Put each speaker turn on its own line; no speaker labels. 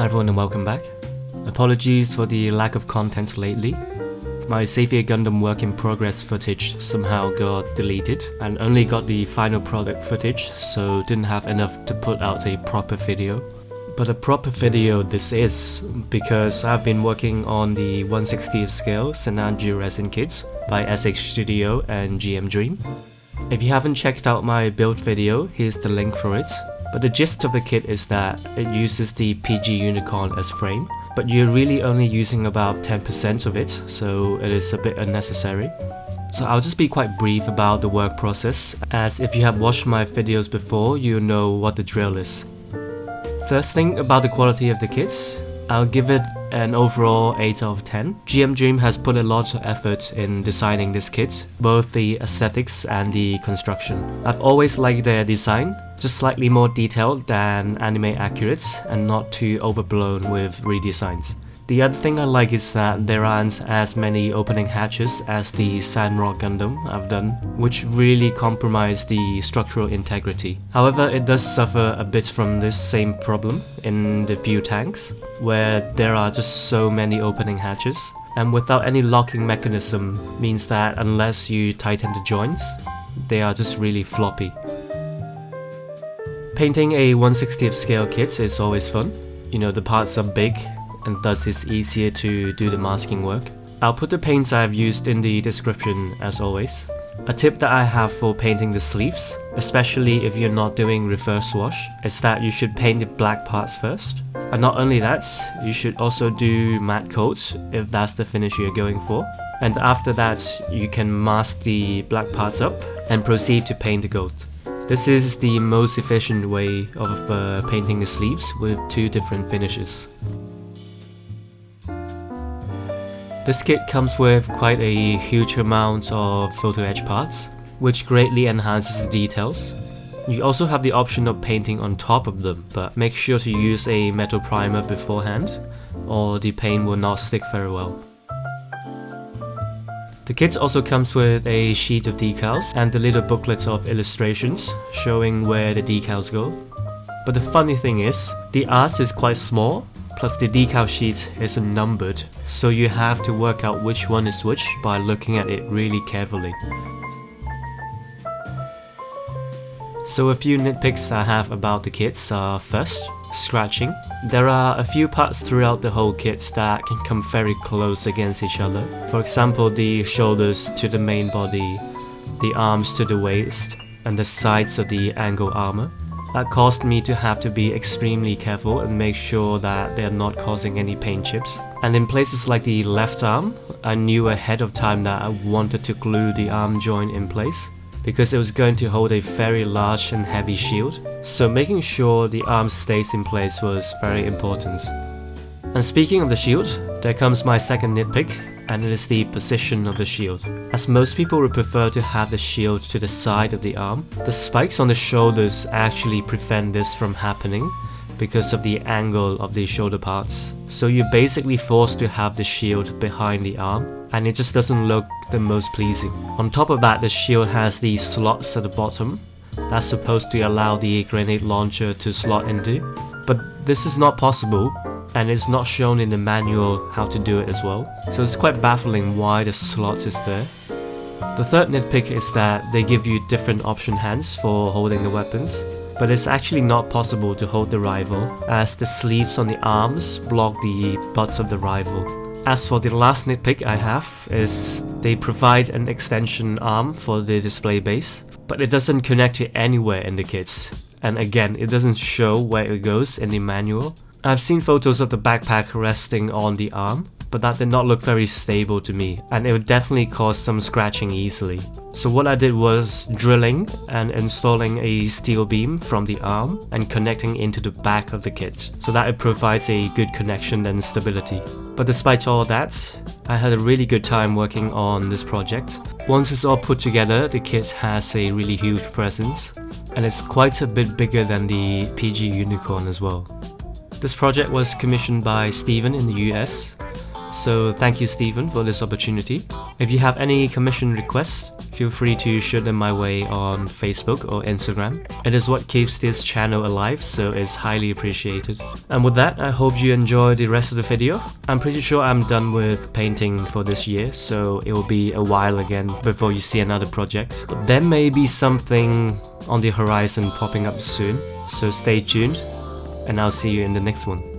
Hi everyone and welcome back. Apologies for the lack of content lately. My Savior Gundam work in progress footage somehow got deleted and only got the final product footage, so didn't have enough to put out a proper video. But a proper video this is, because I've been working on the 1/60th scale Sinanju Resin kits by SH Studio and GM Dream. If you haven't checked out my build video, here's the link for it. But the gist of the kit is that it uses the PG Unicorn as frame, but you're really only using about 10% of it, so it is a bit unnecessary. So I'll just be quite brief about the work process, as if you have watched my videos before, you know what the drill is. First thing about the quality of the kits, I'll give it an overall 8 out of 10. GM Dream has put a lot of effort in designing this kit, both the aesthetics and the construction. I've always liked their design, just slightly more detailed than anime accurate and not too overblown with redesigns. The other thing I like is that there aren't as many opening hatches as the Sandrock Gundam I've done, which really compromise the structural integrity. However, it does suffer a bit from this same problem in the few tanks, where there are just so many opening hatches, and without any locking mechanism means that unless you tighten the joints, they are just really floppy. Painting a 1/60th scale kit is always fun. You know, the parts are big, and thus it's easier to do the masking work. I'll put the paints I've used in the description as always. A tip that I have for painting the sleeves, especially if you're not doing reverse wash, is that you should paint the black parts first. And not only that, you should also do matte coats if that's the finish you're going for. And after that, you can mask the black parts up and proceed to paint the gold. This is the most efficient way of painting the sleeves with two different finishes. This kit comes with quite a huge amount of Photo-etch parts, which greatly enhances the details. You also have the option of painting on top of them, but make sure to use a metal primer beforehand, or the paint will not stick very well. The kit also comes with a sheet of decals and a little booklet of illustrations showing where the decals go. But the funny thing is, the art is quite small, plus the decal sheet isn't numbered, so you have to work out which one is which by looking at it really carefully. So a few nitpicks I have about the kits are: first, scratching. There are a few parts throughout the whole kit that can come very close against each other. For example, the shoulders to the main body, the arms to the waist, and the sides of the angle armor. That caused me to have to be extremely careful and make sure that they're not causing any paint chips. And in places like the left arm, I knew ahead of time that I wanted to glue the arm joint in place, because it was going to hold a very large and heavy shield, so making sure the arm stays in place was very important. And speaking of the shield, there comes my second nitpick, and it is the position of the shield. As most people would prefer to have the shield to the side of the arm, the spikes on the shoulders actually prevent this from happening because of the angle of the shoulder parts. So you're basically forced to have the shield behind the arm, and it just doesn't look the most pleasing. On top of that, the shield has these slots at the bottom that's supposed to allow the grenade launcher to slot into, but this is not possible, and it's not shown in the manual how to do it as well, so it's quite baffling why the slot is there. The third nitpick is that they give you different option hands for holding the weapons, but it's actually not possible to hold the rifle, as the sleeves on the arms block the butts of the rifle. As for the last nitpick I have is they provide an extension arm for the display base, but it doesn't connect to anywhere in the kits, and again, it doesn't show where it goes in the manual. I've seen photos of the backpack resting on the arm, but that did not look very stable to me, and it would definitely cause some scratching easily. So what I did was drilling and installing a steel beam from the arm and connecting into the back of the kit, so that it provides a good connection and stability. But despite all that, I had a really good time working on this project. Once it's all put together, the kit has a really huge presence, and it's quite a bit bigger than the PG Unicorn as well. This project was commissioned by Steven in the US, So thank you, Stephen, for this opportunity. If you have any commission requests, feel free to shoot them my way on Facebook or Instagram. It is what keeps this channel alive, so it's highly appreciated. And with that, I hope you enjoy the rest of the video. I'm pretty sure I'm done with painting for this year, so it will be a while again before you see another project. But there may be something on the horizon popping up soon, so stay tuned, and I'll see you in the next one.